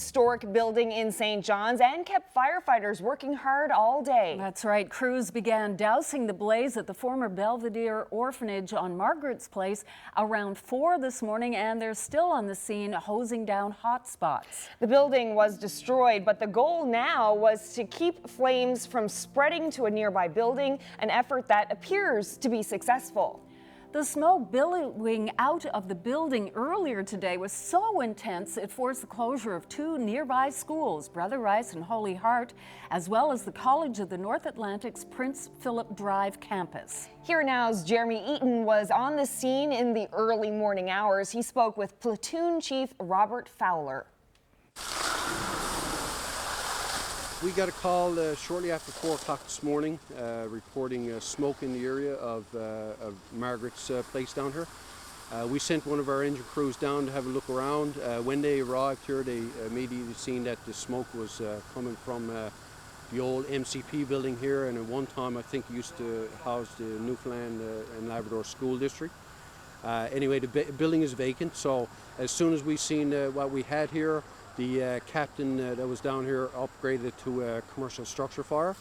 Historic building in St. John's and kept firefighters working hard all day. That's right. Crews began dousing the blaze at the former Belvedere Orphanage on Margaret's Place around 4 this morning, and they're still on the scene hosing down hot spots. The building was destroyed, but the goal now was to keep flames from spreading to a nearby building, an effort that appears to be successful. The smoke billowing out of the building earlier today was so intense it forced the closure of 2 nearby schools, Brother Rice and Holy Heart, as well as the College of the North Atlantic's Prince Philip Drive campus. Here Now's Jeremy Eaton was on the scene in the early morning hours. He spoke with Platoon Chief Robert Fowler. We got a call shortly after 4 o'clock this morning reporting smoke in the area of Margaret's place down here. We sent one of our engine crews down to have a look around. When they arrived here, they immediately seen that the smoke was coming from the old MCP building here, and at one time I think it used to house the Newfoundland and Labrador school district. Anyway, the building is vacant, so as soon as we seen what we had here, the captain that was down here upgraded to a commercial structure fire.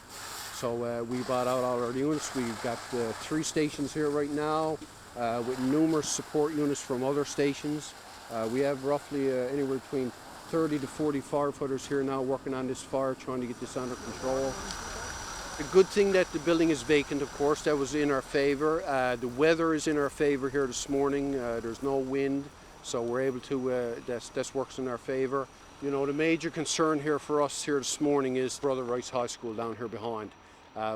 So we bought out all our units. We've got 3 stations here right now with numerous support units from other stations. We have roughly anywhere between 30 to 40 firefighters here now working on this fire, trying to get this under control. The good thing that the building is vacant, of course, that was in our favor. The weather is in our favor here this morning. There's no wind, so we're able to, that works in our favor. You know, the major concern here for us here this morning is Brother Rice High School down here behind.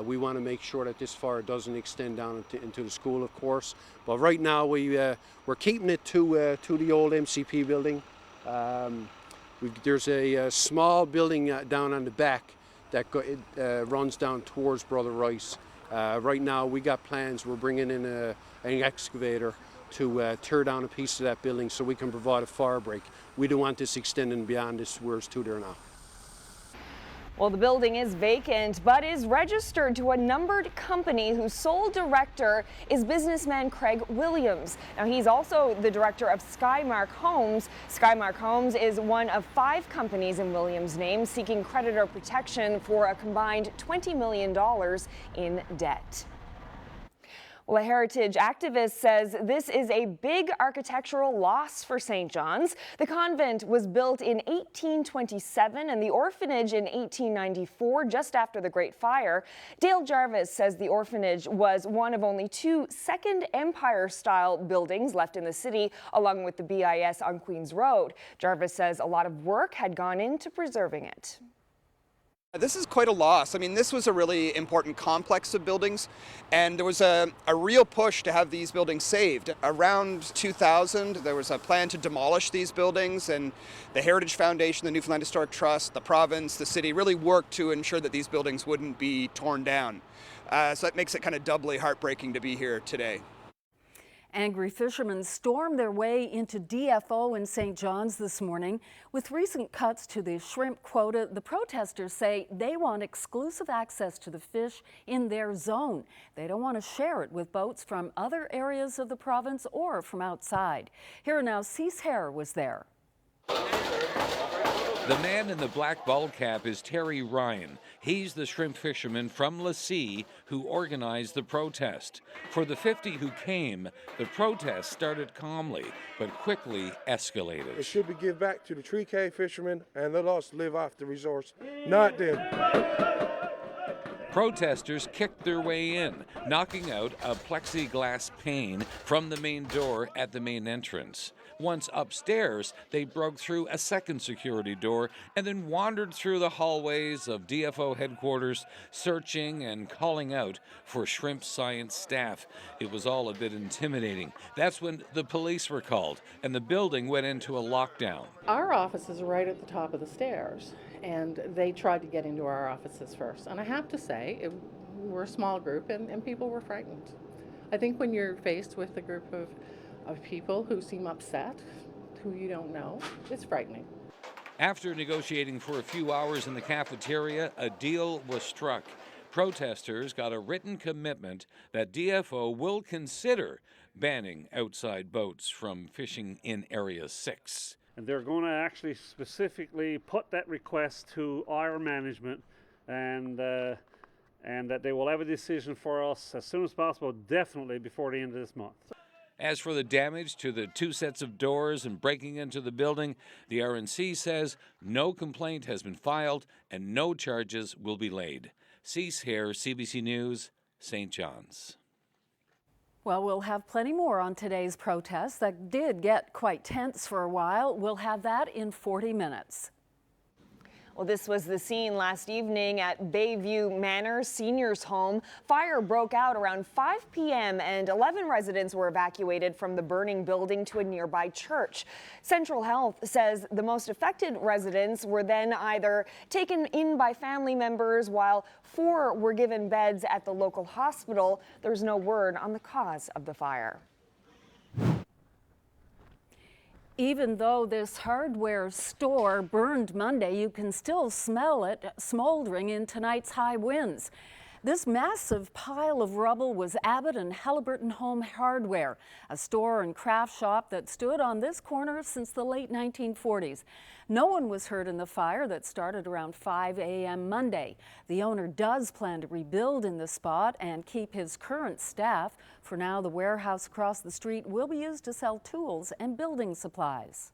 We want to make sure that this fire doesn't extend down into the school, of course. But right now we're keeping it to the old MCP building. There's a small building down on the back that runs down towards Brother Rice. Right now we got plans. We're bringing in an excavator to tear down a piece of that building so we can provide a fire break. We don't want this extending beyond this, where it's to there now. Well, the building is vacant, but is registered to a numbered company whose sole director is businessman Craig Williams. Now, he's also the director of Skymark Homes. Skymark Homes is one of 5 companies in Williams' name seeking creditor protection for a combined $20 million in debt. Well, a heritage activist says this is a big architectural loss for St. John's. The convent was built in 1827 and the orphanage in 1894, just after the Great Fire. Dale Jarvis says the orphanage was one of only 2 Second Empire-style buildings left in the city, along with the BIS on Queens Road. Jarvis says a lot of work had gone into preserving it. This is quite a loss. I mean, this was a really important complex of buildings, and there was a real push to have these buildings saved. Around 2000, there was a plan to demolish these buildings, and the Heritage Foundation, the Newfoundland Historic Trust, the province, the city really worked to ensure that these buildings wouldn't be torn down. So that makes it kind of doubly heartbreaking to be here today. Angry fishermen stormed their way into DFO in St. John's this morning. With recent cuts to the shrimp quota, the protesters say they want exclusive access to the fish in their zone. They don't want to share it with boats from other areas of the province or from outside. Here now, Cease Hare was there. The man in the black ball cap is Terry Ryan. He's the shrimp fisherman from Lassie who organized the protest. For the 50 who came, the protest started calmly, but quickly escalated. It should be given back to the tree cave fishermen and let us live off the resource, not them. Protesters kicked their way in, knocking out a plexiglass pane from the main door at the main entrance. Once upstairs, they broke through a second security door and then wandered through the hallways of DFO headquarters, searching and calling out for shrimp science staff. It was all a bit intimidating. That's when the police were called and the building went into a lockdown. Our office is right at the top of the stairs, and they tried to get into our offices first. And I have to say, we're a small group, and people were frightened. I think when you're faced with a group of people who seem upset, who you don't know, it's frightening. After negotiating for a few hours in the cafeteria, a deal was struck. Protesters got a written commitment that DFO will consider banning outside boats from fishing in Area 6. And they're going to actually specifically put that request to our management, and that they will have a decision for us as soon as possible, definitely before the end of this month. As for the damage to the 2 sets of doors and breaking into the building, the RNC says no complaint has been filed and no charges will be laid. Cease here, CBC News, St. John's. Well, we'll have plenty more on today's protest that did get quite tense for a while. We'll have that in 40 minutes. Well, this was the scene last evening at Bayview Manor Seniors Home. Fire broke out around 5 p.m. and 11 residents were evacuated from the burning building to a nearby church. Central Health says the most affected residents were then either taken in by family members, while 4 were given beds at the local hospital. There's no word on the cause of the fire. Even though this hardware store burned Monday, you can still smell it smoldering in tonight's high winds. This massive pile of rubble was Abbott and Halliburton Home Hardware, a store and craft shop that stood on this corner since the late 1940s. No one was hurt in the fire that started around 5 a.m. Monday. The owner does plan to rebuild in the spot and keep his current staff. For now, the warehouse across the street will be used to sell tools and building supplies.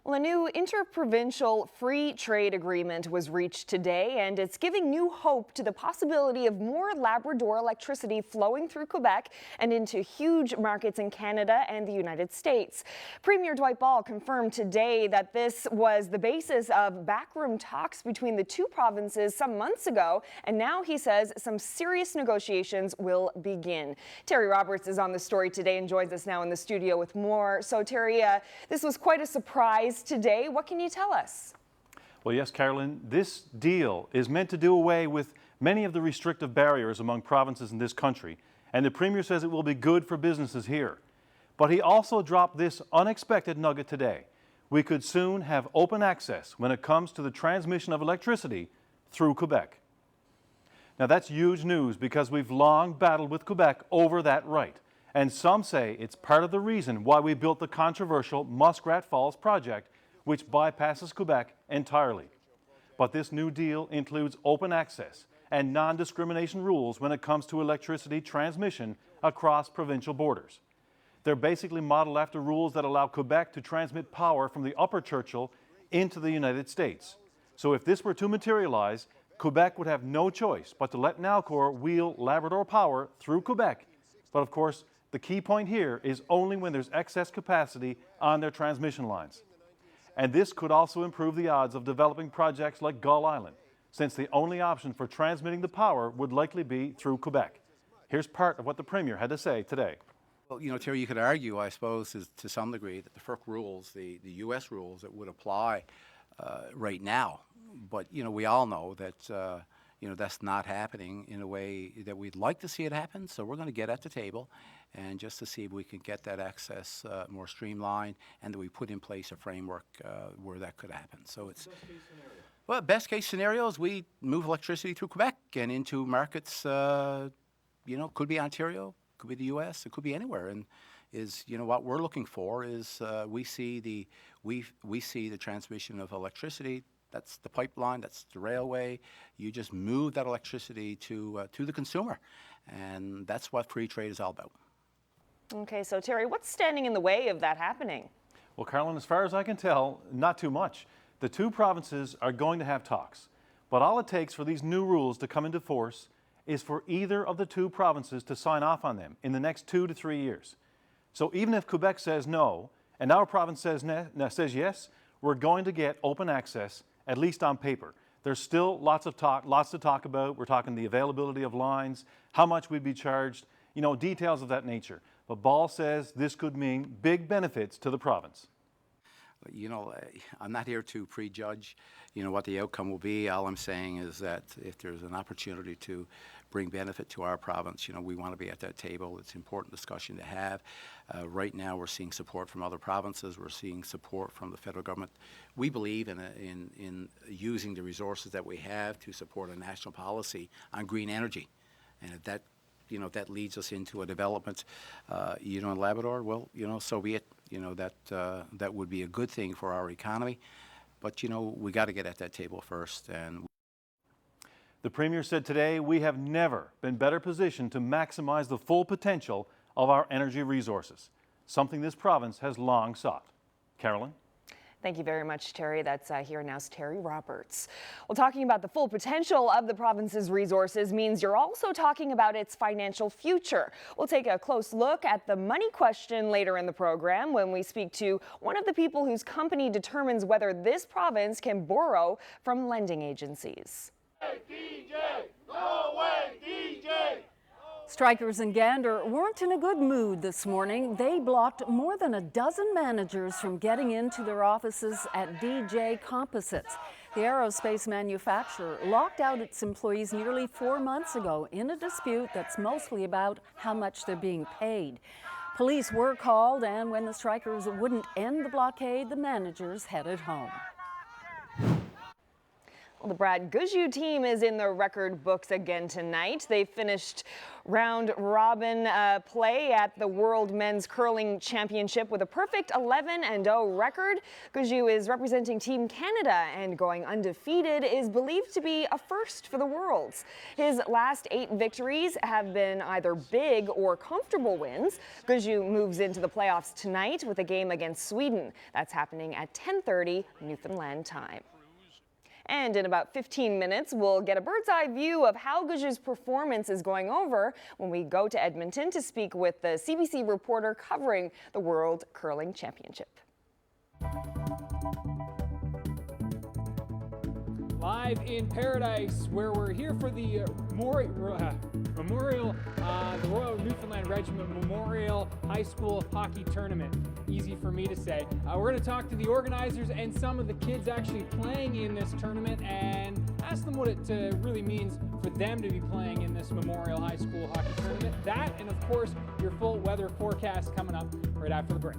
Well, a new interprovincial free trade agreement was reached today, and it's giving new hope to the possibility of more Labrador electricity flowing through Quebec and into huge markets in Canada and the United States. Premier Dwight Ball confirmed today that this was the basis of backroom talks between the two provinces some months ago, and now he says some serious negotiations will begin. Terry Roberts is on the story today and joins us now in the studio with more. So, Terry, this was quite a surprise today. What can you tell us? Well, yes, Carolyn, this deal is meant to do away with many of the restrictive barriers among provinces in this country, and the Premier says it will be good for businesses here. But he also dropped this unexpected nugget today. We could soon have open access when it comes to the transmission of electricity through Quebec. Now, that's huge news because we've long battled with Quebec over that right. And some say it's part of the reason why we built the controversial Muskrat Falls project, which bypasses Quebec entirely. But this new deal includes open access and non-discrimination rules when it comes to electricity transmission across provincial borders. They're basically modeled after rules that allow Quebec to transmit power from the Upper Churchill into the United States. So if this were to materialize, Quebec would have no choice but to let Nalcor wheel Labrador power through Quebec. But of course, the key point here is only when there's excess capacity on their transmission lines. And this could also improve the odds of developing projects like Gull Island, since the only option for transmitting the power would likely be through Quebec. Here's part of what the Premier had to say today. Well, you know, Terry, you could argue, I suppose, to some degree that the FERC rules, the U.S. rules that would apply right now. But, you know, we all know that, you know, that's not happening in a way that we'd like to see it happen. So we're going to get at the table and just to see if we can get that access more streamlined and that we put in place a framework where that could happen. So it's, well, best case scenario is we move electricity through Quebec and into markets, you know, could be Ontario, could be the U.S., it could be anywhere. And is, you know, what we're looking for is we see the transmission of electricity. That's the pipeline, that's the railway. You just move that electricity to the consumer. And that's what free trade is all about. Okay, so Terry, what's standing in the way of that happening? Well, Carolyn, as far as I can tell, not too much. The two provinces are going to have talks. But all it takes for these new rules to come into force is for either of the two provinces to sign off on them in the next 2 to 3 years. So even if Quebec says no, and our province says yes, we're going to get open access, at least on paper. There's still lots to talk about. We're talking the availability of lines, how much we'd be charged, you know, details of that nature. But Ball says this could mean big benefits to the province. You know, I'm not here to prejudge, you know, what the outcome will be. All I'm saying is that if there's an opportunity to bring benefit to our province, you know, we want to be at that table. It's an important discussion to have. Right now, we're seeing support from other provinces. We're seeing support from the federal government. We believe in using the resources that we have to support a national policy on green energy, and if that, you know, that leads us into a development, you know, in Labrador, well, you know, so be it. You know, that would be a good thing for our economy. But, you know, we got to get at that table first. And The Premier said today, we have never been better positioned to maximize the full potential of our energy resources, something this province has long sought. Carolyn? Thank you very much, Terry. That's Here Now's Terry Roberts. Well, talking about the full potential of the province's resources means you're also talking about its financial future. We'll take a close look at the money question later in the program when we speak to one of the people whose company determines whether this province can borrow from lending agencies. Hey, DJ! No way, DJ! Strikers in Gander weren't in a good mood this morning. They blocked more than a dozen managers from getting into their offices at DJ Composites. The aerospace manufacturer locked out its employees nearly 4 months ago in a dispute that's mostly about how much they're being paid. Police were called, and when the strikers wouldn't end the blockade, the managers headed home. Well, the Brad Guzzu team is in the record books again tonight. They finished round robin play at the World Men's Curling Championship with a perfect 11-0 record. Guzzu is representing Team Canada, and going undefeated is believed to be a first for the Worlds. His last 8 victories have been either big or comfortable wins. Guzzu moves into the playoffs tonight with a game against Sweden. That's happening at 10:30 Newfoundland time. And in about 15 minutes, we'll get a bird's eye view of how Guzzu's performance is going over when we go to Edmonton to speak with the CBC reporter covering the World Curling Championship. Live in Paradise, where we're here for the Memorial, the Royal Newfoundland Regiment Memorial High School Hockey Tournament. Easy for me to say. We're going to talk to the organizers and some of the kids actually playing in this tournament and ask them what it really means for them to be playing in this Memorial High School Hockey Tournament. That, and of course, your full weather forecast coming up right after the break.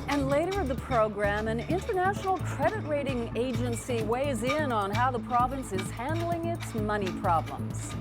And later in the program, an international credit rating agency weighs in on how the province is handling its money problems.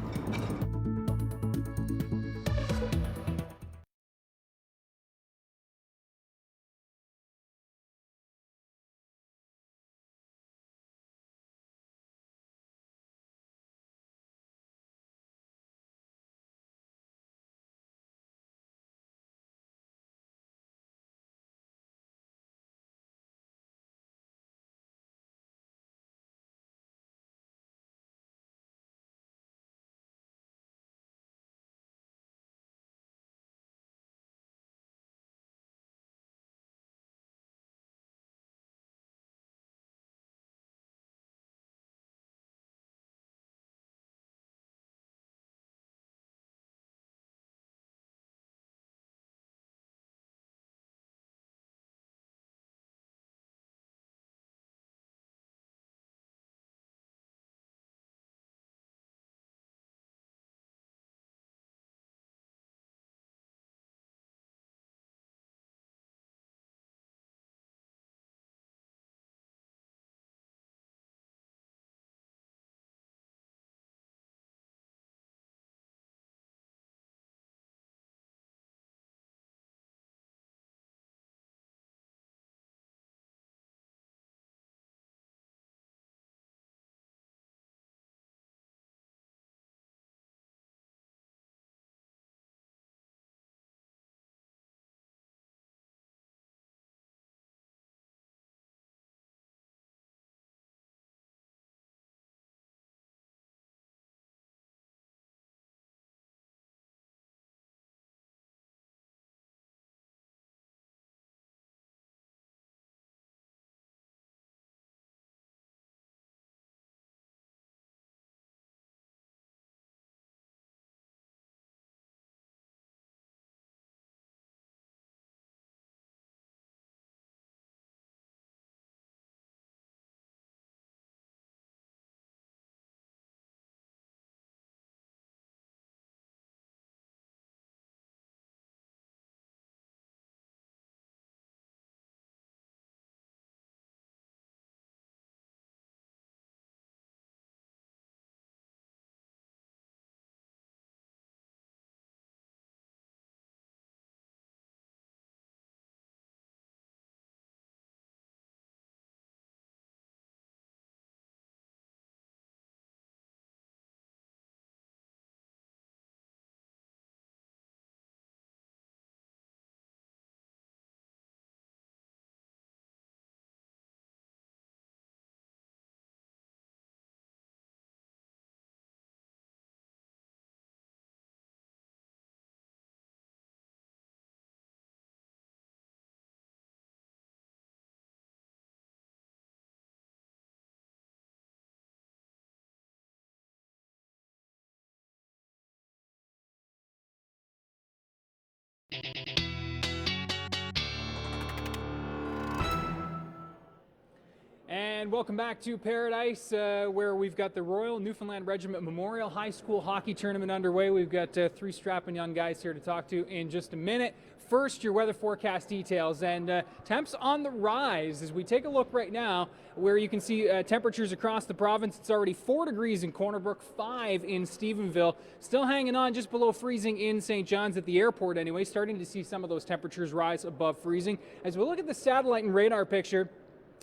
And welcome back to Paradise, where we've got the Royal Newfoundland Regiment Memorial High School Hockey Tournament underway. We've got three strapping young guys here to talk to in just a minute. First, your weather forecast details, and temps on the rise as we take a look right now where you can see temperatures across the province. It's already 4 degrees in Corner Brook, 5 in Stephenville, still hanging on just below freezing in St. John's at the airport anyway, starting to see some of those temperatures rise above freezing. As we look at the satellite and radar picture,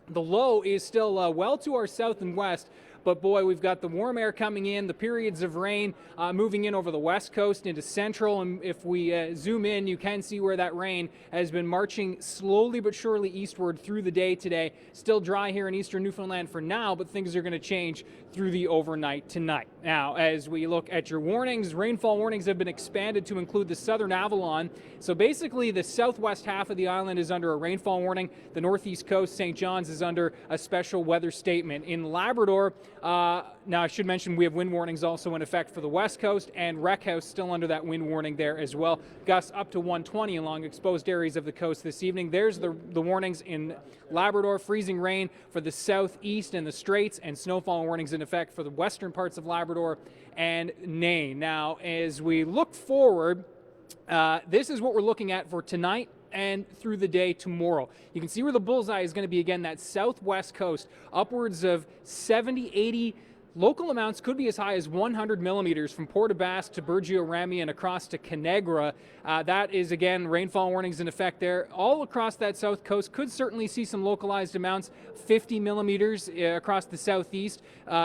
the low is still well to our south and west, but boy, we've got the warm air coming in, the periods of rain moving in over the west coast into central, and if we zoom in, you can see where that rain has been marching slowly but surely eastward through the day today. Still dry here in eastern Newfoundland for now, but things are going to change through the overnight tonight. Now, as we look at your warnings, rainfall warnings have been expanded to include the southern Avalon. So basically, the southwest half of the island is under a rainfall warning. The northeast coast, St. John's, is under a special weather statement. In Labrador, now I should mention we have wind warnings also in effect for the west coast, and Wreck House still under that wind warning there as well. Gusts up to 120 along exposed areas of the coast this evening. There's the warnings in Labrador. Freezing rain for the southeast and the Straits, and snowfall warnings in effect for the western parts of Labrador and Nain. Now, as we look forward, this is what we're looking at for tonight and through the day tomorrow. You can see where the bullseye is going to be again, that southwest coast, upwards of 70, 80, local amounts could be as high as 100 millimeters from Port aux Basques to Burgeo Remy and across to Conegra. That is, again, rainfall warnings in effect there. All across that south coast could certainly see some localized amounts, 50 millimeters across the southeast.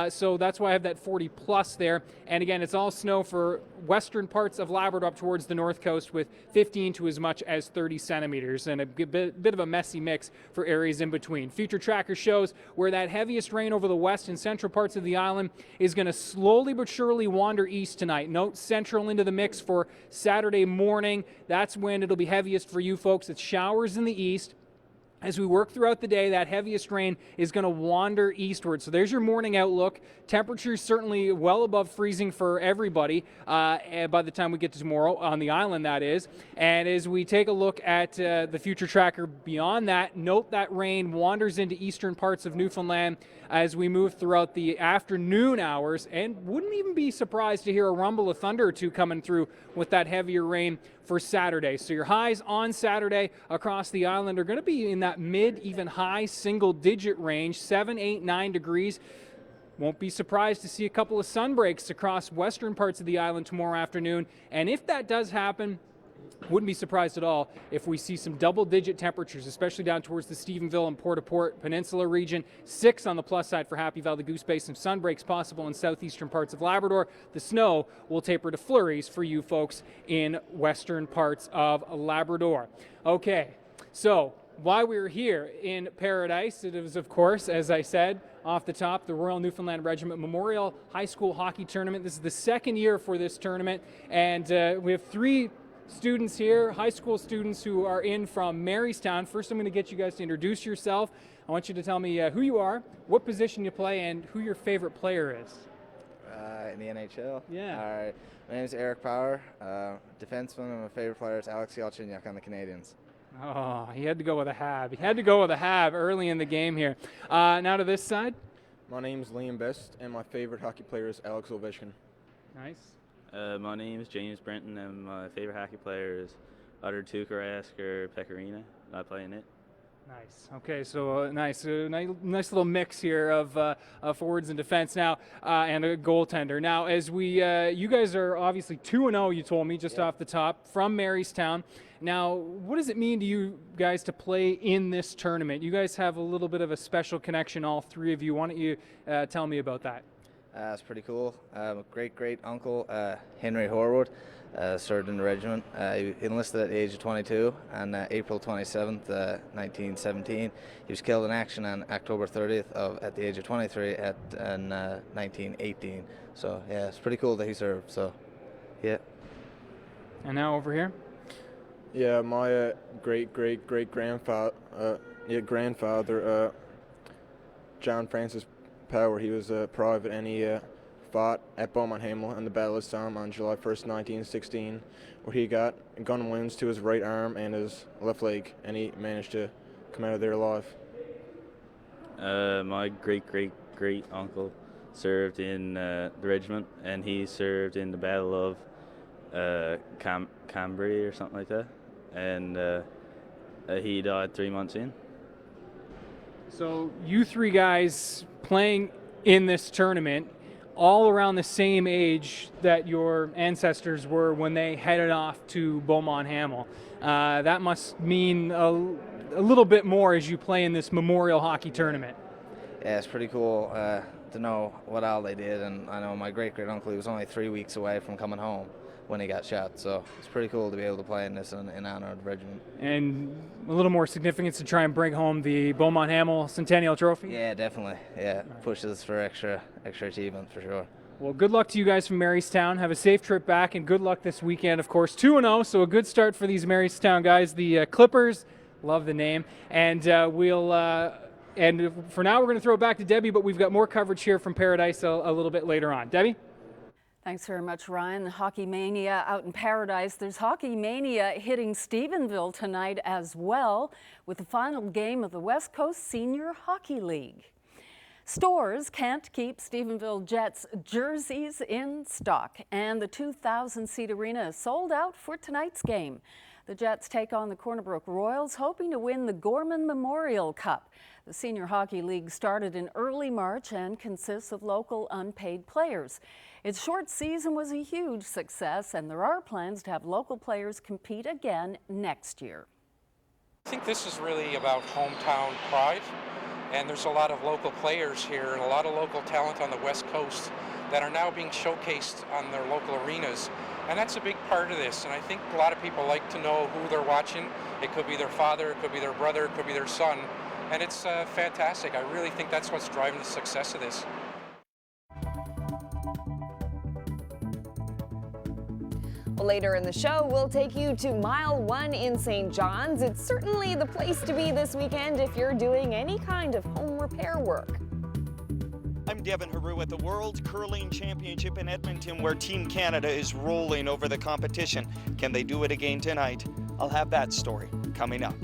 So that's why I have that 40 plus there. And again, it's all snow for western parts of Labrador up towards the north coast with 15 to as much as 30 centimeters, and a bit of a messy mix for areas in between. Future tracker shows where that heaviest rain over the west and central parts of the island is going to slowly but surely wander east tonight. Note central into the mix for Saturday morning. That's when it'll be heaviest for you folks. It's showers in the east. As we work throughout the day, that heaviest rain is going to wander eastward. So there's your morning outlook. Temperatures certainly well above freezing for everybody by the time we get to tomorrow, on the island that is. And as we take a look at the future tracker beyond that, note that rain wanders into eastern parts of Newfoundland as we move throughout the afternoon hours, and wouldn't even be surprised to hear a rumble of thunder or two coming through with that heavier rain for Saturday. So your highs on Saturday across the island are going to be in that mid, even high single-digit range, 7, 8, 9 degrees. Won't be surprised to see a couple of sun breaks across western parts of the island tomorrow afternoon. And if that does happen, wouldn't be surprised at all if we see some double-digit temperatures, especially down towards the Stephenville and Port-au-Port Peninsula region. 6 on the plus side for Happy Valley Goose Bay. Some sun breaks possible in southeastern parts of Labrador. The snow will taper to flurries for you folks in western parts of Labrador. Okay, so why we're here in Paradise, it is, of course, as I said off the top, the Royal Newfoundland Regiment Memorial High School Hockey Tournament. This is the second year for this tournament, and we have 3 students here, high school students who are in from Marystown. First, I'm going to get you guys to introduce yourself. I want you to tell me who you are, what position you play, and who your favorite player is. In the NHL? Yeah. All right. My name is Eric Power, defenseman, and my favorite player is Alex Galchenyuk on the Canadians. Oh, he had to go with a have. He had to go with a have early in the game here. Now to this side. My name is Liam Best, and my favorite hockey player is Alex Ovechkin. Nice. My name is James Brenton, and my favorite hockey player is either Tukarask or Pecorino. I play in it. Nice. Okay, so nice nice little mix here of forwards and defense now, and a goaltender. Now, as we, you guys are obviously 2-0. You told me just off the top from Marystown. Now, what does it mean to you guys to play in this tournament? You guys have a little bit of a special connection, all 3 of you. Why don't you tell me about that? It's pretty cool. My great uncle, Henry Horwood, served in the regiment. He enlisted at the age of 22, and April 27th, 1917, he was killed in action on October 30th at the age of 23 in 1918. So yeah, it's pretty cool that he served. So yeah. And now over here. Yeah, my great grandfather, grandfather, John Francis Power. He was a private, and he fought at Beaumont Hamel in the Battle of Somme on July 1st, 1916, where he got gun wounds to his right arm and his left leg, and he managed to come out of there alive. My great uncle served in the regiment, and he served in the Battle of Cambrai or something like that, and he died 3 months in. So you three guys playing in this tournament, all around the same age that your ancestors were when they headed off to Beaumont Hamel. That must mean a little bit more as you play in this memorial hockey tournament. Yeah, it's pretty cool to know what all they did, and I know my great-great-uncle, he was only 3 weeks away from coming home when he got shot, so it's pretty cool to be able to play in this in honor of the regiment. And a little more significance to try and bring home the Beaumont Hamel Centennial Trophy? Yeah, definitely. Yeah, pushes for extra achievement for sure. Well, good luck to you guys from Marystown. Have a safe trip back, and good luck this weekend, of course. 2-0, so a good start for these Marystown guys. The Clippers, love the name, and and for now, we're going to throw it back to Debbie, but we've got more coverage here from Paradise a little bit later on. Debbie? Thanks very much, Ryan. Hockey Mania out in Paradise. There's Hockey Mania hitting Stephenville tonight as well with the final game of the West Coast Senior Hockey League. Stores can't keep Stephenville Jets jerseys in stock, and the 2,000-seat arena is sold out for tonight's game. The Jets take on the Corner Brook Royals, hoping to win the Gorman Memorial Cup. The Senior Hockey League started in early March and consists of local unpaid players. Its short season was a huge success, and there are plans to have local players compete again next year. I think this is really about hometown pride, and there's a lot of local players here and a lot of local talent on the West Coast that are now being showcased on their local arenas, and that's a big part of this. And I think a lot of people like to know who they're watching. It could be their father, it could be their brother, it could be their son, and it's fantastic. I really think that's what's driving the success of this. Well, later in the show, we'll take you to Mile 1 in St. John's. It's certainly the place to be this weekend if you're doing any kind of home repair work. I'm Devin Haru at the World Curling Championship in Edmonton, where Team Canada is rolling over the competition. Can they do it again tonight? I'll have that story coming up.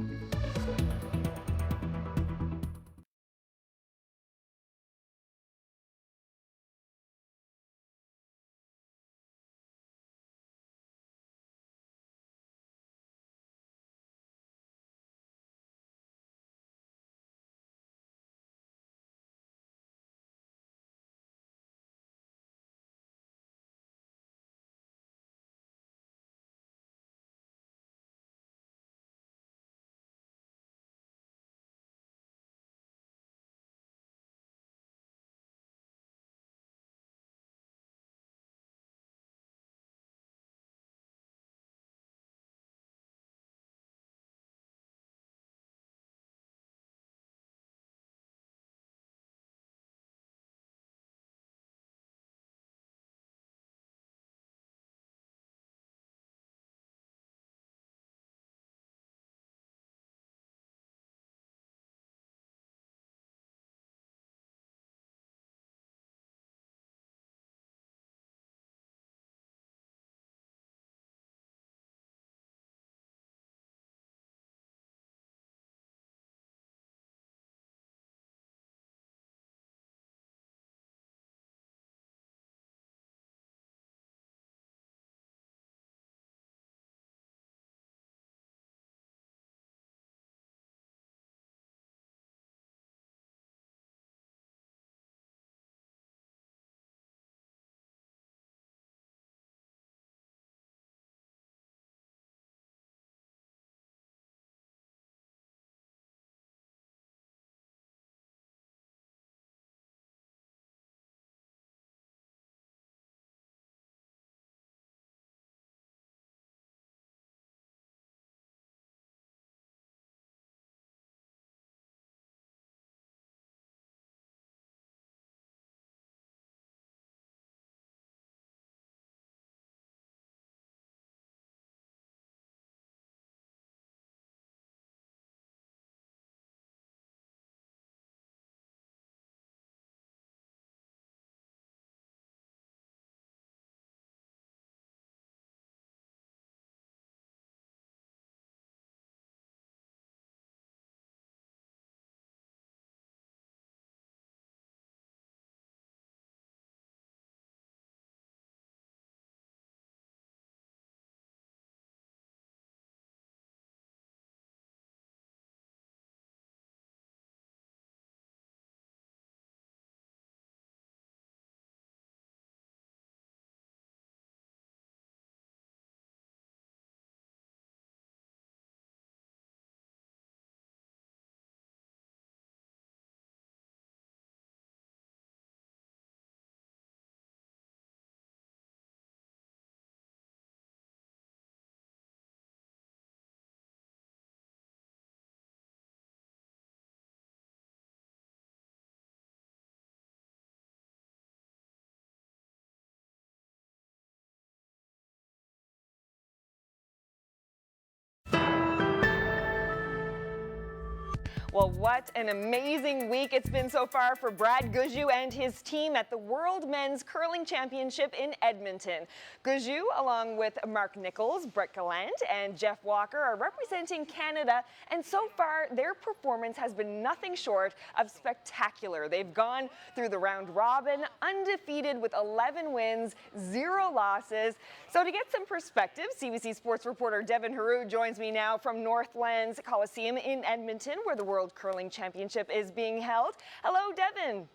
Well, what an amazing week it's been so far for Brad Gouju and his team at the World Men's Curling Championship in Edmonton. Gouju, along with Mark Nichols, Brett Gallant, and Jeff Walker, are representing Canada, and so far their performance has been nothing short of spectacular. They've gone through the round robin undefeated with 11 wins, 0 losses. So to get some perspective, CBC Sports reporter Devin Heroux joins me now from Northlands Coliseum in Edmonton, where the World Curling Championship is being held. Hello, Devin.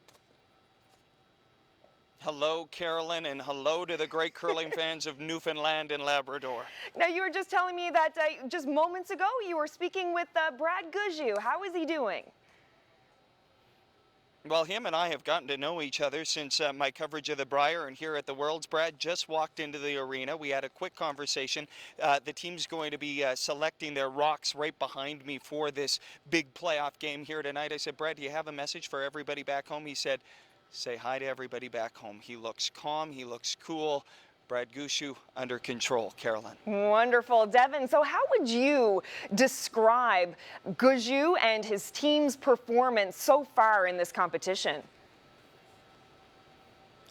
Hello, Carolyn, and hello to the great curling fans of Newfoundland and Labrador. Now, you were just telling me that just moments ago you were speaking with Brad Gouju. How is he doing? Well, him and I have gotten to know each other since my coverage of the Brier, and here at the Worlds. Brad just walked into the arena. We had a quick conversation. The team's going to be selecting their rocks right behind me for this big playoff game here tonight. I said, Brad, do you have a message for everybody back home? He said, say hi to everybody back home. He looks calm. He looks cool. Brad Gouju under control. Carolyn. Wonderful. Devin, so how would you describe Gouju and his team's performance so far in this competition?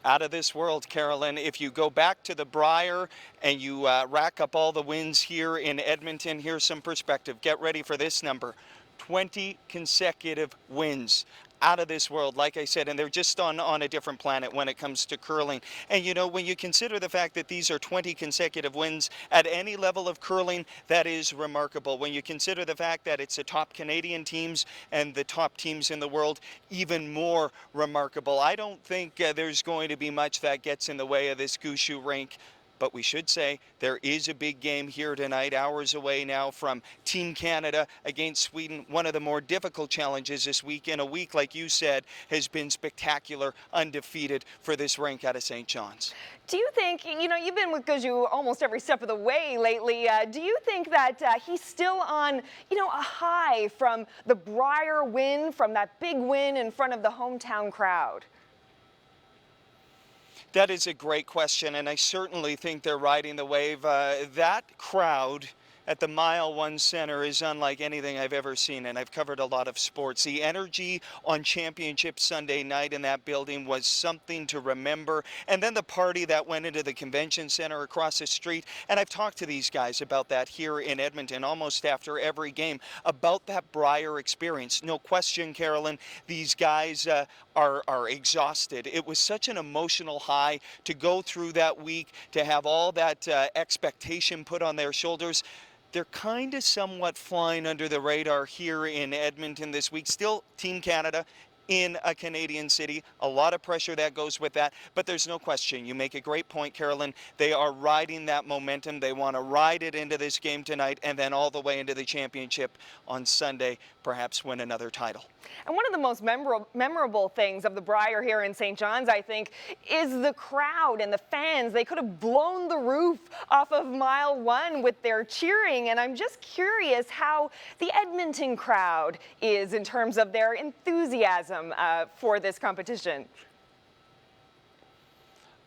Out of this world, Carolyn. If you go back to the Brier and you rack up all the wins here in Edmonton, here's some perspective. Get ready for this number. 20 consecutive wins. Out of this world, like I said, and they're just on a different planet when it comes to curling. And you know, when you consider the fact that these are 20 consecutive wins at any level of curling, that is remarkable. When you consider the fact that it's the top Canadian teams and the top teams in the world, even more remarkable. I don't think there's going to be much that gets in the way of this Gouju rank. But we should say there is a big game here tonight, hours away now from Team Canada against Sweden. One of the more difficult challenges this week, in a week, like you said, has been spectacular, undefeated for this rank out of St. John's. Do you think, you know, you've been with Gouju almost every step of the way lately. Do you think that he's still on, you know, a high from the Brier win, from that big win in front of the hometown crowd? That is a great question, and I certainly think they're riding the wave. That crowd at the Mile 1 Center is unlike anything I've ever seen, and I've covered a lot of sports. The energy on Championship Sunday night in that building was something to remember. And then the party that went into the convention center across the street, and I've talked to these guys about that here in Edmonton almost after every game, about that Brier experience. No question, Carolyn, these guys are exhausted. It was such an emotional high to go through that week, to have all that expectation put on their shoulders. They're kind of somewhat flying under the radar here in Edmonton this week. Still Team Canada in a Canadian city. A lot of pressure that goes with that, but there's no question. You make a great point, Carolyn. They are riding that momentum. They want to ride it into this game tonight and then all the way into the championship on Sunday, perhaps win another title. And one of the most memorable things of the Brier here in St. John's, I think, is the crowd and the fans. They could have blown the roof off of Mile 1 with their cheering, and I'm just curious how the Edmonton crowd is in terms of their enthusiasm for this competition.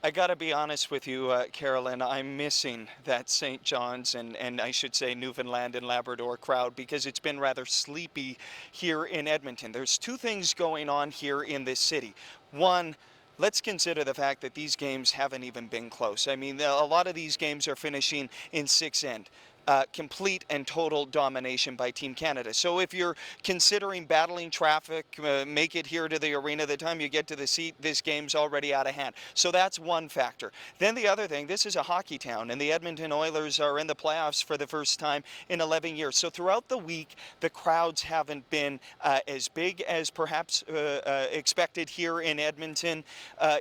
I got to be honest with you, Carolyn, I'm missing that St. John's and I should say Newfoundland and Labrador crowd, because it's been rather sleepy here in Edmonton. There's two things going on here in this city. One, let's consider the fact that these games haven't even been close. I mean, a lot of these games are finishing in 6-end. Complete and total domination by Team Canada. So if you're considering battling traffic, make it here to the arena. The time you get to the seat, this game's already out of hand. So that's one factor. Then the other thing, this is a hockey town, and the Edmonton Oilers are in the playoffs for the first time in 11 years. So throughout the week, the crowds haven't been as big as perhaps expected here in Edmonton.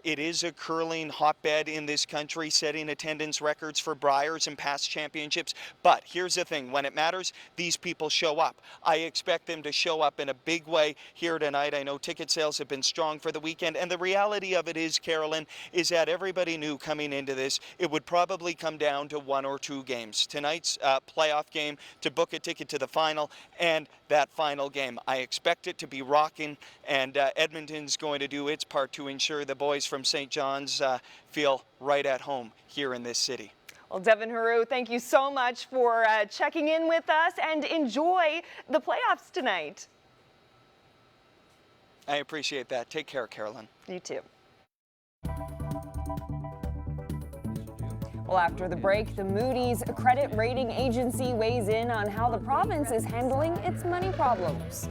It is a curling hotbed in this country, setting attendance records for Briers and past championships. But here's the thing, when it matters, these people show up. I expect them to show up in a big way here tonight. I know ticket sales have been strong for the weekend, and the reality of it is, Carolyn, is that everybody knew coming into this, it would probably come down to 1 or 2 games. Tonight's playoff game to book a ticket to the final, and that final game. I expect it to be rocking, and Edmonton's going to do its part to ensure the boys from St. John's feel right at home here in this city. Well, Devin Heroux, thank you so much for checking in with us, and enjoy the playoffs tonight. I appreciate that. Take care, Carolyn. You too. Well, after the break, the Moody's credit rating agency weighs in on how the province is handling its money problems.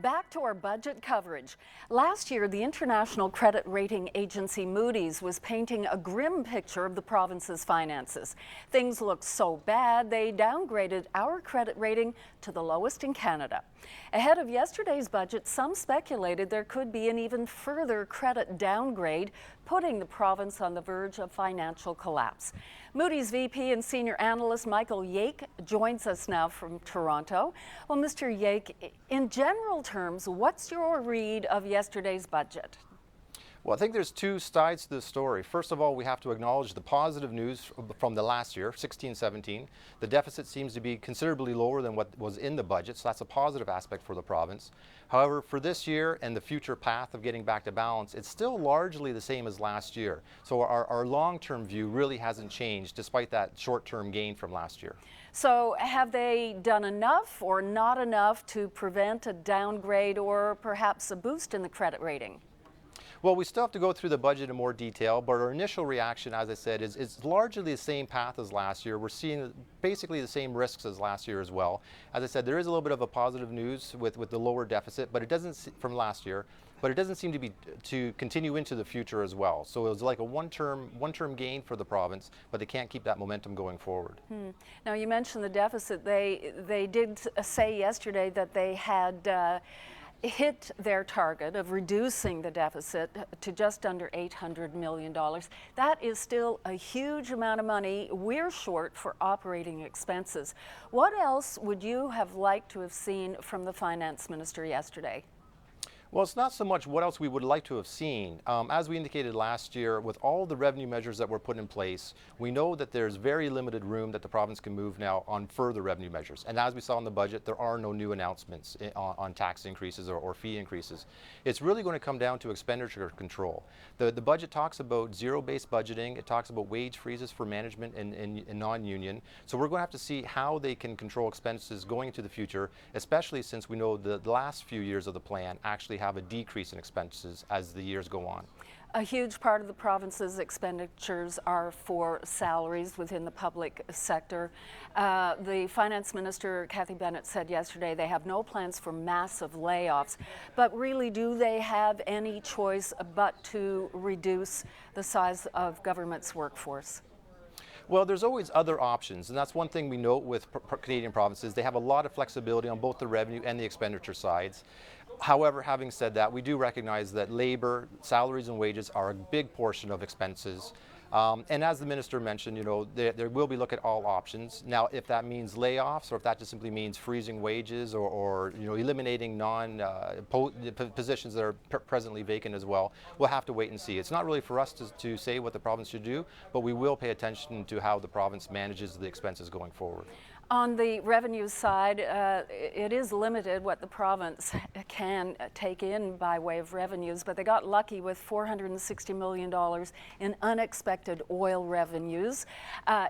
Back to our budget coverage. Last year, the international credit rating agency Moody's was painting a grim picture of the province's finances. Things looked so bad, they downgraded our credit rating to the lowest in Canada. Ahead of yesterday's budget, some speculated there could be an even further credit downgrade, putting the province on the verge of financial collapse. Moody's VP and senior analyst Michael Yake joins us now from Toronto. Well, Mr. Yake, in general terms, what's your read of yesterday's budget? Well, I think there's two sides to the story. First of all, we have to acknowledge the positive news from the last year, 16-17. The deficit seems to be considerably lower than what was in the budget, so that's a positive aspect for the province. However, for this year and the future path of getting back to balance, it's still largely the same as last year. So our long-term view really hasn't changed despite that short-term gain from last year. So have they done enough or not enough to prevent a downgrade or perhaps a boost in the credit rating? Well, we still have to go through the budget in more detail, but our initial reaction, as I said, is largely the same path as last year. We're seeing basically the same risks as last year as well. As I said, there is a little bit of a positive news with the lower deficit, but it doesn't from last year, but it doesn't seem to be to continue into the future as well. So it was like a one-term gain for the province, but they can't keep that momentum going forward. Now, you mentioned the deficit. They did say yesterday that they had hit their target of reducing the deficit to just under $800 million. That is still a huge amount of money. We're short for operating expenses. What else would you have liked to have seen from the finance minister yesterday? Well, it's not so much what else we would like to have seen. As we indicated last year, with all the revenue measures that were put in place, we know that there's very limited room that the province can move now on further revenue measures. And as we saw in the budget, there are no new announcements on tax increases or fee increases. It's really going to come down to expenditure control. The budget talks about zero-based budgeting. It talks about wage freezes for management and non-union. So we're going to have to see how they can control expenses going into the future, especially since we know the last few years of the plan actually have a decrease in expenses as the years go on. A huge part of the province's expenditures are for salaries within the public sector. The finance minister, Cathy Bennett, said yesterday they have no plans for massive layoffs, but really, do they have any choice but to reduce the size of government's workforce? Well, there's always other options, and that's one thing we note with Canadian provinces. They have a lot of flexibility on both the revenue and the expenditure sides. However, having said that, we do recognize that labor, salaries and wages are a big portion of expenses. And as the minister mentioned, you know, there will be look at all options. Now, if that means layoffs, or if that just simply means freezing wages, or you know, eliminating positions that are presently vacant as well, we'll have to wait and see. It's not really for us to say what the province should do, but we will pay attention to how the province manages the expenses going forward. On the revenue side, it is limited what the province can take in by way of revenues, but they got lucky with $460 million in unexpected oil revenues.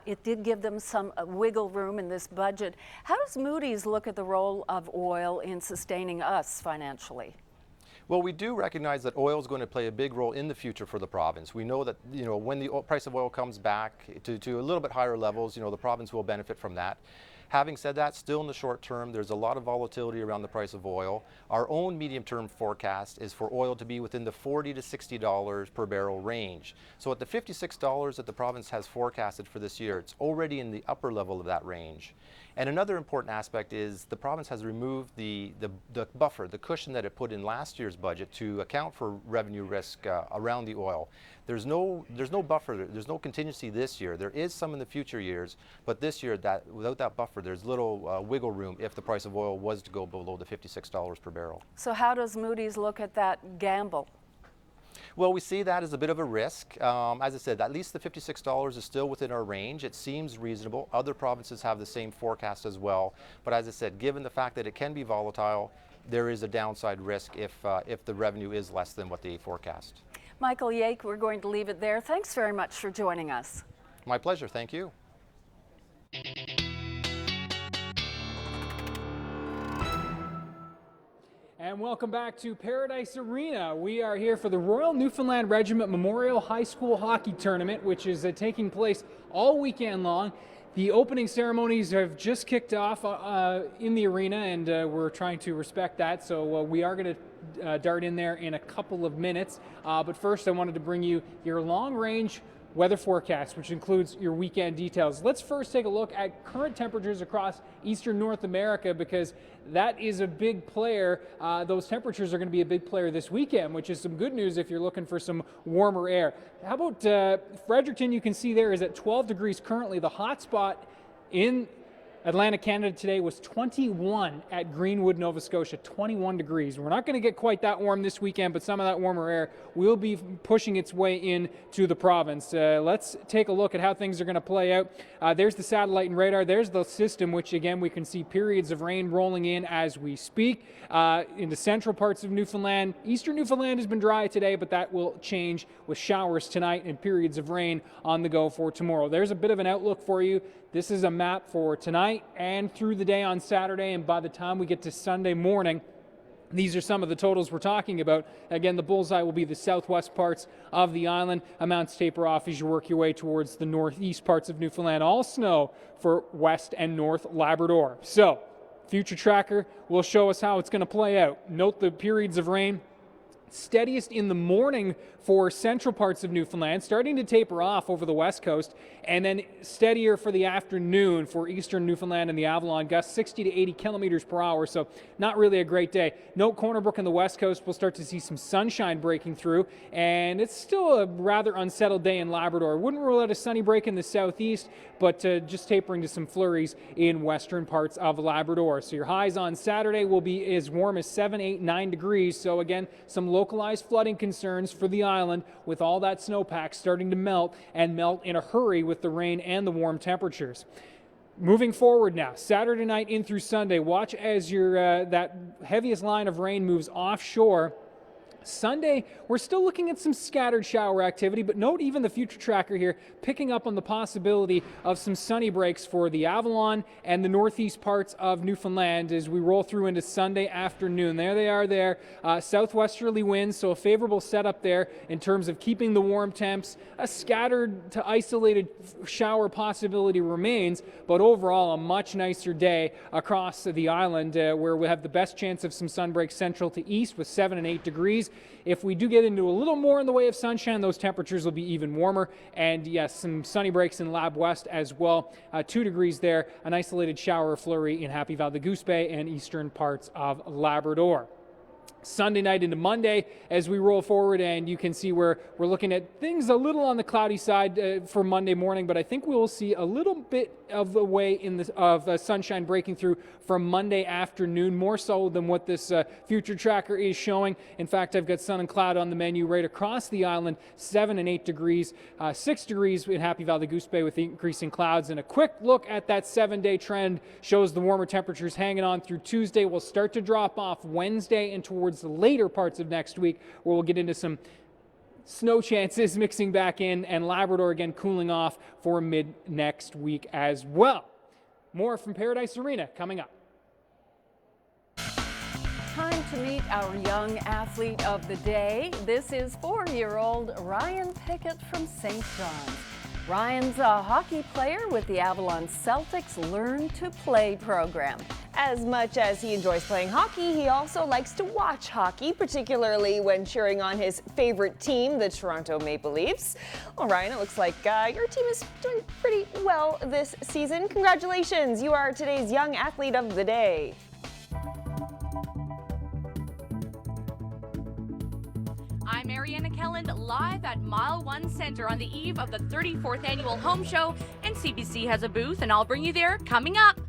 It did give them some wiggle room in this budget. How does Moody's look at the role of oil in sustaining us financially? Well, we do recognize that oil is going to play a big role in the future for the province. We know that, you know, when the price of oil comes back to a little bit higher levels, you know, the province will benefit from that. Having said that, still in the short term, there's a lot of volatility around the price of oil. Our own medium-term forecast is for oil to be within the $40 to $60 per barrel range. So at the $56 that the province has forecasted for this year, it's already in the upper level of that range. And another important aspect is the province has removed the buffer, the cushion that it put in last year's budget to account for revenue risk around the oil. There's no buffer, there's no contingency this year. There is some in the future years, but this year, without that buffer, there's little wiggle room if the price of oil was to go below the $56 per barrel. So how does Moody's look at that gamble? Well, we see that as a bit of a risk. As I said, at least the $56 is still within our range. It seems reasonable. Other provinces have the same forecast as well. But as I said, given the fact that it can be volatile, there is a downside risk if the revenue is less than what they forecast. Michael Yake, we're going to leave it there. Thanks very much for joining us. My pleasure. Thank you. And welcome back to Paradise Arena. We are here for the Royal Newfoundland Regiment Memorial High School Hockey Tournament, which is taking place all weekend long. The opening ceremonies have just kicked off in the arena, and we're trying to respect that. So we are going to dart in there in a couple of minutes. But first, I wanted to bring you your long-range weather forecast, which includes your weekend details. Let's first take a look at current temperatures across eastern North America, because that is a big player. Those temperatures are going to be a big player this weekend, which is some good news if you're looking for some warmer air. How about Fredericton? You can see there is at 12 degrees currently. The hot spot in Atlantic Canada today was 21 at Greenwood, Nova Scotia, 21 degrees. We're not going to get quite that warm this weekend, but some of that warmer air will be pushing its way into the province. Let's take a look at how things are going to play out. There's the satellite and radar. There's the system, which again, we can see periods of rain rolling in as we speak. In the central parts of Newfoundland, eastern Newfoundland has been dry today, but that will change with showers tonight and periods of rain on the go for tomorrow. There's a bit of an outlook for you. This is a map for tonight and through the day on Saturday, and by the time we get to Sunday morning, these are some of the totals we're talking about. Again, the bullseye will be the southwest parts of the island. Amounts taper off as you work your way towards the northeast parts of Newfoundland. All snow for west and north Labrador. So, future tracker will show us how it's going to play out. Note the periods of rain. Steadiest in the morning for central parts of Newfoundland, starting to taper off over the west coast, and then steadier for the afternoon for eastern Newfoundland and the Avalon. Gusts 60 to 80 kilometers per hour, so not really a great day. Note Corner Brook and the west coast, we'll start to see some sunshine breaking through, and it's still a rather unsettled day in Labrador. Wouldn't rule out a sunny break in the southeast, but just tapering to some flurries in western parts of Labrador. So your highs on Saturday will be as warm as 7, 8, 9 degrees. So again, some localized flooding concerns for the island with all that snowpack starting to melt, and melt in a hurry with the rain and the warm temperatures. Moving forward now, Saturday night in through Sunday, watch as your that heaviest line of rain moves offshore Sunday, we're still looking at some scattered shower activity, but note even the future tracker here picking up on the possibility of some sunny breaks for the Avalon and the northeast parts of Newfoundland as we roll through into Sunday afternoon. There they are there. Southwesterly winds, so a favorable setup there in terms of keeping the warm temps. A scattered to isolated shower possibility remains, but overall a much nicer day across the island where we have the best chance of some sun breaks central to east with 7 and 8 degrees. If we do get into a little more in the way of sunshine, those temperatures will be even warmer. And yes, some sunny breaks in Lab West as well. 2 degrees there, an isolated shower or flurry in Happy Valley, Goose Bay, and eastern parts of Labrador. Sunday night into Monday as we roll forward, and you can see where we're looking at things a little on the cloudy side for Monday morning, but I think we will see a little bit of the way of sunshine breaking through from Monday afternoon, more so than what this future tracker is showing. In fact, I've got sun and cloud on the menu right across the island, 7 and 8 degrees, 6 degrees in Happy Valley, Goose Bay with increasing clouds. And a quick look at that 7-day trend shows the warmer temperatures hanging on through Tuesday. Will start to drop off Wednesday and towards the later parts of next week, where we'll get into some snow chances mixing back in, and Labrador again cooling off for mid next week as well. More from Paradise Arena coming up. Time to meet our young athlete of the day. This is 4-year-old Ryan Pickett from St. John's. Ryan's a hockey player with the Avalon Celtics Learn to Play program. As much as he enjoys playing hockey, he also likes to watch hockey, particularly when cheering on his favorite team, the Toronto Maple Leafs. Well, Ryan, it looks like your team is doing pretty well this season. Congratulations, you are today's Young Athlete of the Day. I'm Ariana Kelland, live at Mile 1 Center on the eve of the 34th Annual Home Show, and CBC has a booth, and I'll bring you there coming up.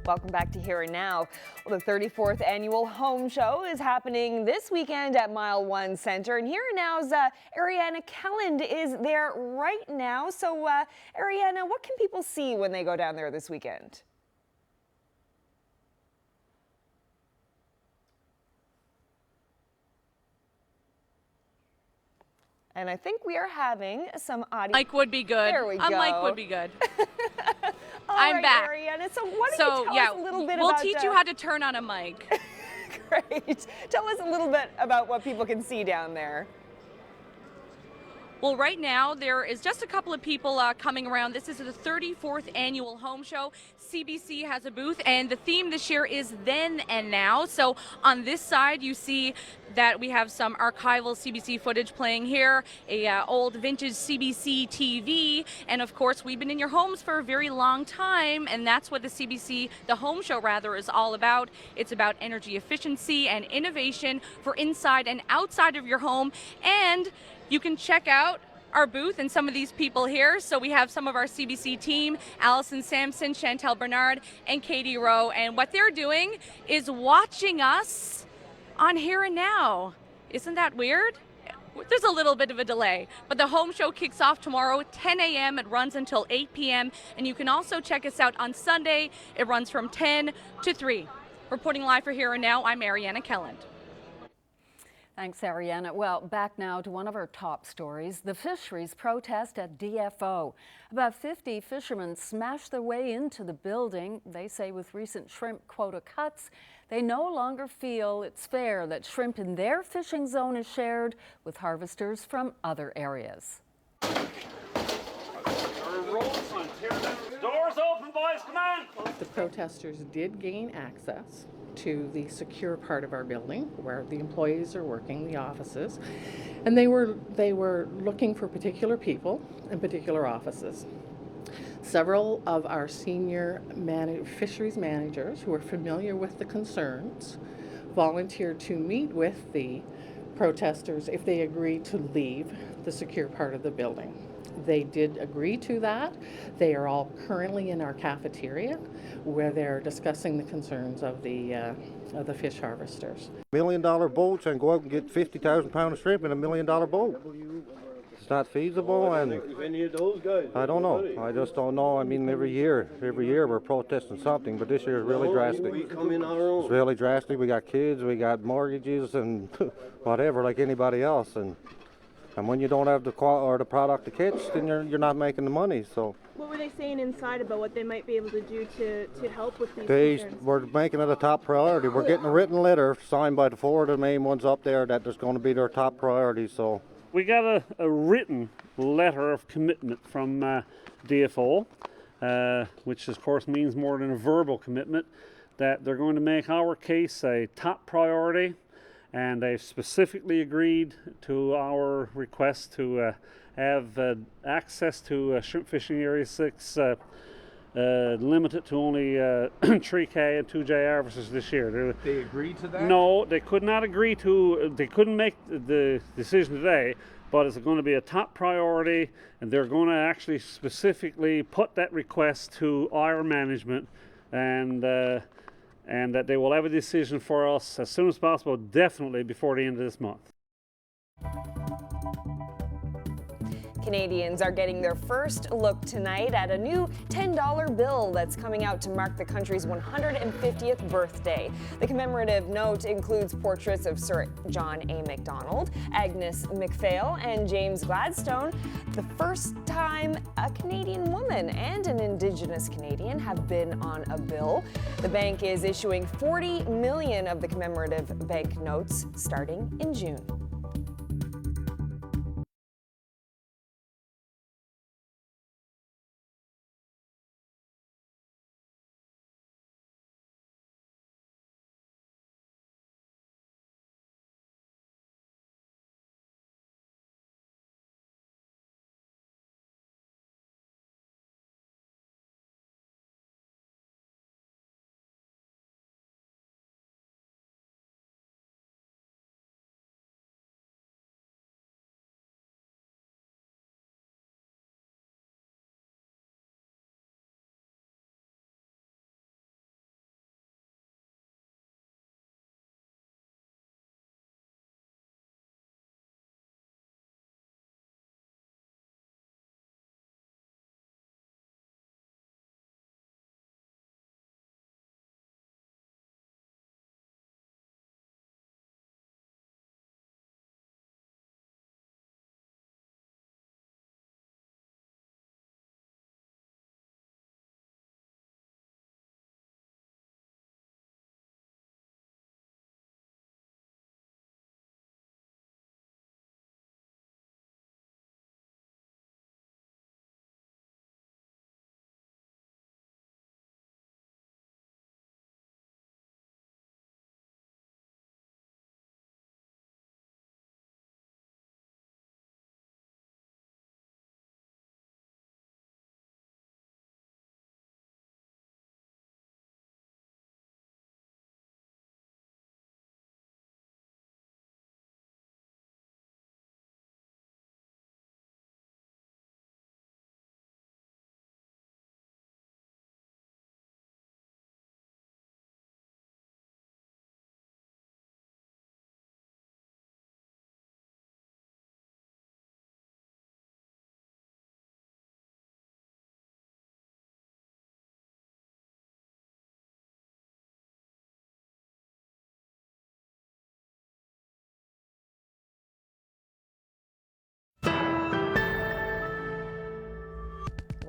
Welcome back to Here and Now. Well, the 34th Annual Home Show is happening this weekend at Mile 1 Center. And Here and Now's Ariana Kelland is there right now. So, Ariana, what can people see when they go down there this weekend? And I think we are having some audio. Mike would be good. There we go. A mic would be good. I'm I'm back. Ariana. So why don't you tell us a little bit we'll about... teach you how to turn on a mic. Great. Tell us a little bit about what people can see down there. Well, right now there is just a couple of people coming around. This is the 34th annual home show. CBC has a booth, and the theme this year is Then and Now. So on this side, you see that we have some archival CBC footage playing here, a old vintage CBC TV, and of course, we've been in your homes for a very long time, and that's what the home show rather, is all about. It's about energy efficiency and innovation for inside and outside of your home, and you can check out our booth and some of these people here. So we have some of our CBC team, Allison Sampson, Chantel Bernard, and Katie Rowe. And what they're doing is watching us on Here and Now. Isn't that weird? There's a little bit of a delay, but the home show kicks off tomorrow, 10 a.m. It runs until 8 p.m. And you can also check us out on Sunday. It runs from 10 to 3. Reporting live for Here and Now, I'm Ariana Kelland. Thanks, Ariana. Well, back now to one of our top stories, the fisheries protest at DFO. About 50 fishermen smashed their way into the building. They say with recent shrimp quota cuts, they no longer feel it's fair that shrimp in their fishing zone is shared with harvesters from other areas. Doors open, boys, come on! The protesters did gain access to the secure part of our building where the employees are working, the offices, and they were looking for particular people in particular offices. Several of our senior fisheries managers who are familiar with the concerns volunteered to meet with the protesters if they agreed to leave the secure part of the building. They did agree to that. They are all currently in our cafeteria where they're discussing the concerns of the fish harvesters. $1 million boats and go out and get 50,000 pounds of shrimp in a $1 million boat. It's not feasible, and I don't know. I just don't know. I mean, every year we're protesting something, but this year is really drastic. It's really drastic. We got kids, we got mortgages, and whatever, like anybody else. And when you don't have the product to catch, then you're not making the money. So what were they saying inside about what they might be able to do to help with these concerns? We're making it a top priority. We're getting a written letter signed by the 4 of the main ones up there that there's going to be their top priority. So we got a written letter of commitment from DFO, which of course means more than a verbal commitment, that they're going to make our case a top priority. And they've specifically agreed to our request to have access to Shrimp Fishing Area 6, limited to only 3K and 2J harvesters this year. They agreed to that? No, they could not agree to, they couldn't make the decision today, but it's going to be a top priority, and they're going to actually specifically put that request to our management, and that they will have a decision for us as soon as possible, definitely before the end of this month. Canadians are getting their first look tonight at a new $10 bill that's coming out to mark the country's 150th birthday. The commemorative note includes portraits of Sir John A. Macdonald, Agnes MacPhail, and James Gladstone. The first time a Canadian woman and an Indigenous Canadian have been on a bill. The bank is issuing 40 million of the commemorative banknotes starting in June.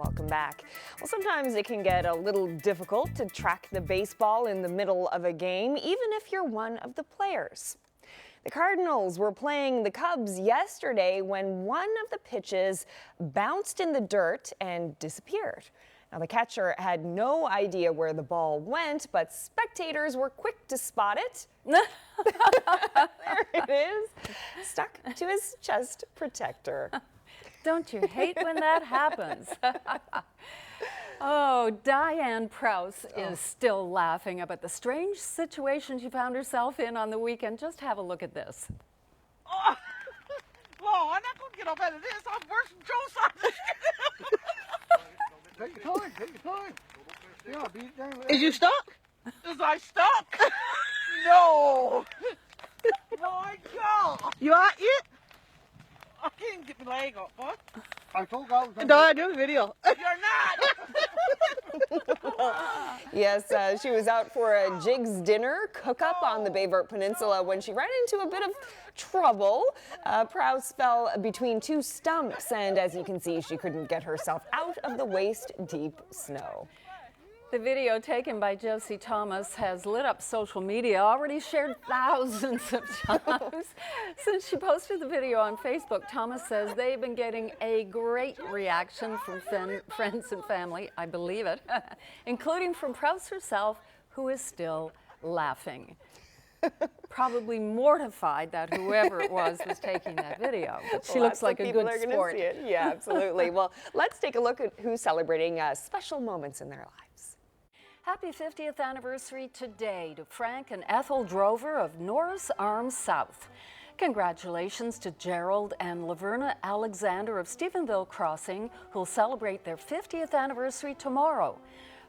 Welcome back. Well, sometimes it can get a little difficult to track the baseball in the middle of a game, even if you're one of the players. The Cardinals were playing the Cubs yesterday when one of the pitches bounced in the dirt and disappeared. Now, the catcher had no idea where the ball went, but spectators were quick to spot it. There it is, stuck to his chest protector. Don't you hate when that happens? Oh, Diane Prowse is still laughing about the strange situation she found herself in on the weekend. Just have a look at this. Oh, I'm not going to get up out of this. I'm worse than Joe Simon. Take your time, take your time. Yeah, beat it down. Is you stuck? Is I stuck? No. My God. You are it? I can't get my leg up, bud. I told God. No, I do a video. You're not. Yes, she was out for a Jigs dinner cook-up on the Bayburt Peninsula when she ran into a bit of trouble. Prowse fell between two stumps, and as you can see, she couldn't get herself out of the waist-deep snow. The video taken by Josie Thomas has lit up social media, already shared thousands of times. Since she posted the video on Facebook, Thomas says they've been getting a great reaction from friends and family, I believe it, including from Prowse herself, who is still laughing. Probably mortified that whoever it was taking that video. But she looks like a good sport. See it. Yeah, absolutely. Well, let's take a look at who's celebrating special moments in their lives. Happy 50th anniversary today to Frank and Ethel Drover of Norris Arms South. Congratulations to Gerald and Laverna Alexander of Stephenville Crossing, who'll celebrate their 50th anniversary tomorrow.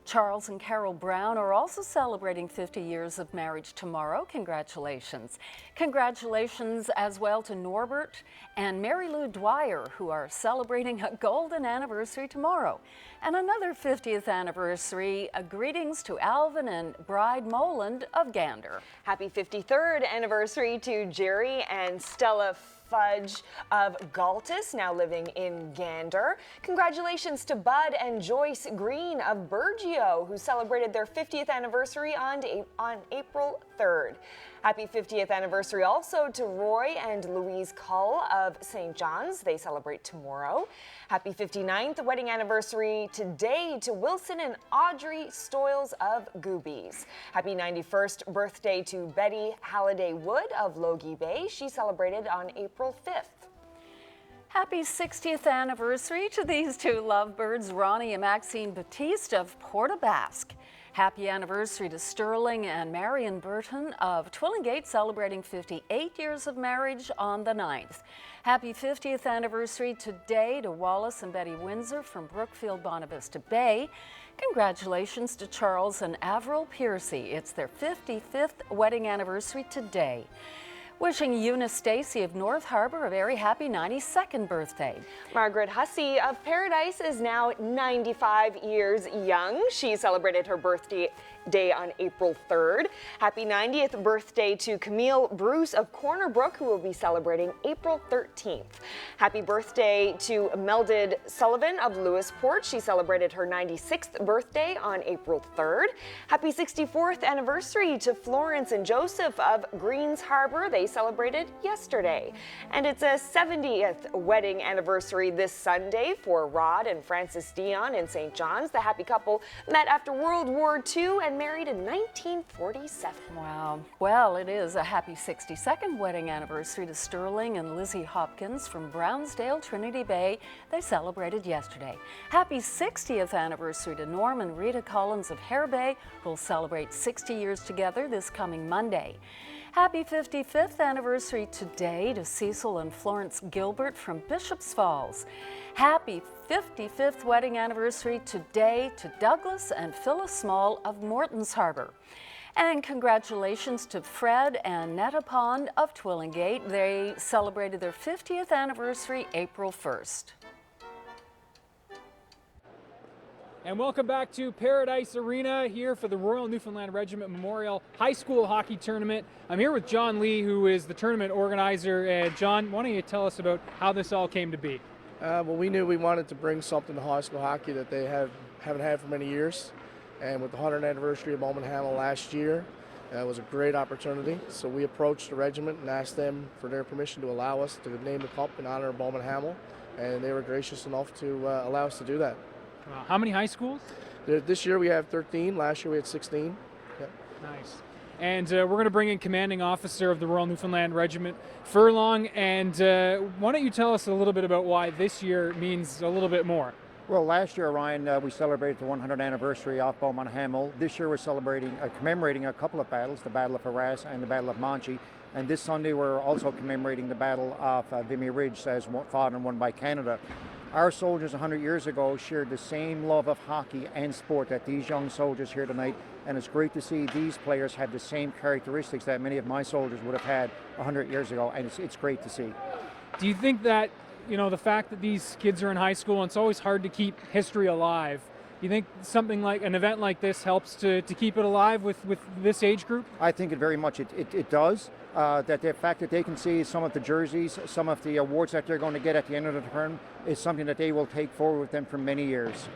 Charles and Carol Brown are also celebrating 50 years of marriage tomorrow. Congratulations. Congratulations as well to Norbert and Mary Lou Dwyer, who are celebrating a golden anniversary tomorrow. And another 50th anniversary, greetings to Alvin and Bride Moland of Gander. Happy 53rd anniversary to Jerry and Stella Fudge of Galtus, now living in Gander. Congratulations to Bud and Joyce Green of Burgeo, who celebrated their 50th anniversary on April 3rd. Happy 50th anniversary also to Roy and Louise Cull of St. John's. They celebrate tomorrow. Happy 59th wedding anniversary today to Wilson and Audrey Stoyles of Goobies. Happy 91st birthday to Betty Halliday Wood of Logie Bay. She celebrated on April 5th. Happy 60th anniversary to these two lovebirds, Ronnie and Maxine Batiste of Port aux Basques. Happy anniversary to Sterling and Marion Burton of Twillingate, celebrating 58 years of marriage on the 9th. Happy 50th anniversary today to Wallace and Betty Windsor from Brookfield, Bonavista Bay. Congratulations to Charles and Avril Piercy. It's their 55th wedding anniversary today. Wishing Eunice Stacy of North Harbor a very happy 92nd birthday. Margaret Hussey of Paradise is now 95 years young. She celebrated her birthday on April 3rd. Happy 90th birthday to Camille Bruce of Corner Brook, who will be celebrating April 13th. Happy birthday to Melded Sullivan of Lewisport. She celebrated her 96th birthday on April 3rd. Happy 64th anniversary to Florence and Joseph of Greens Harbor. They celebrated yesterday. And it's a 70th wedding anniversary this Sunday for Rod and Frances Dion in St. John's. The happy couple met after World War II and married in 1947. Wow. Well, it is a happy 62nd wedding anniversary to Sterling and Lizzie Hopkins from Brownsdale, Trinity Bay. They celebrated yesterday. Happy 60th anniversary to Norm and Rita Collins of Hare Bay, who will celebrate 60 years together this coming Monday. Happy 55th anniversary today to Cecil and Florence Gilbert from Bishop's Falls. Happy 55th wedding anniversary today to Douglas and Phyllis Small of Morton's Harbor. And congratulations to Fred and Netta Pond of Twillingate. They celebrated their 50th anniversary April 1st. And welcome back to Paradise Arena here for the Royal Newfoundland Regiment Memorial High School Hockey Tournament. I'm here with John Lee, who is the tournament organizer. John, why don't you tell us about how this all came to be? Well, we knew we wanted to bring something to high school hockey that they haven't had for many years. And with the 100th anniversary of Bowman Hamel last year, it was a great opportunity. So we approached the regiment and asked them for their permission to allow us to name the cup in honor of Bowman Hamel. And they were gracious enough to allow us to do that. How many high schools? This year we have 13. Last year we had 16. Yep. Nice. And we're going to bring in Commanding Officer of the Royal Newfoundland Regiment, Furlong. And why don't you tell us a little bit about why this year means a little bit more? Well, last year, Ryan, we celebrated the 100th anniversary of Bowman Hamel. This year we're commemorating a couple of battles, the Battle of Arras and the Battle of Monchy. And this Sunday we're also commemorating the Battle of Vimy Ridge, as fought and won by Canada. Our soldiers 100 years ago shared the same love of hockey and sport that these young soldiers here tonight, and it's great to see these players have the same characteristics that many of my soldiers would have had 100 years ago, and it's great to see. Do you think that, the fact that these kids are in high school, and it's always hard to keep history alive, you think something like an event like this helps to keep it alive with this age group? I think it very much it does. That the fact that they can see some of the jerseys, some of the awards that they're going to get at the end of the term is something that they will take forward with them for many years.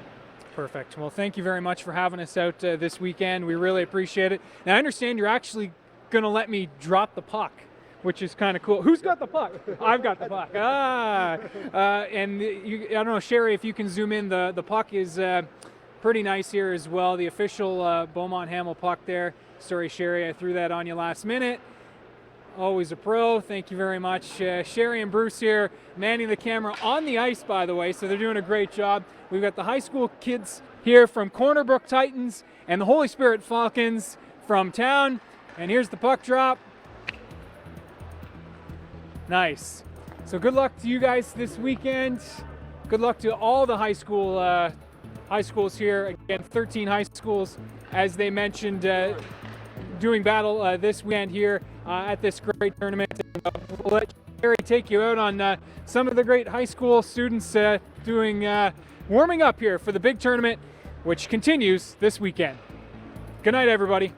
Perfect. Well, thank you very much for having us out this weekend. We really appreciate it. Now, I understand you're actually going to let me drop the puck, which is kind of cool. Who's got the puck? I've got the puck. And I don't know, Sherry, if you can zoom in, the puck is pretty nice here as well. The official Beaumont Hamel puck there. Sorry, Sherry, I threw that on you last minute. Always a pro. Thank you very much. Sherry and Bruce here manning the camera on the ice, by the way, so they're doing a great job. We've got the high school kids here from Corner Brook Titans and the Holy Spirit Falcons from town. And here's the puck drop. Nice. So good luck to you guys this weekend. Good luck to all the high schools here. Again, 13 high schools, as they mentioned, doing battle this weekend here at this great tournament. We'll let Sherry take you out on some of the great high school students warming up here for the big tournament, which continues this weekend. Good night, everybody.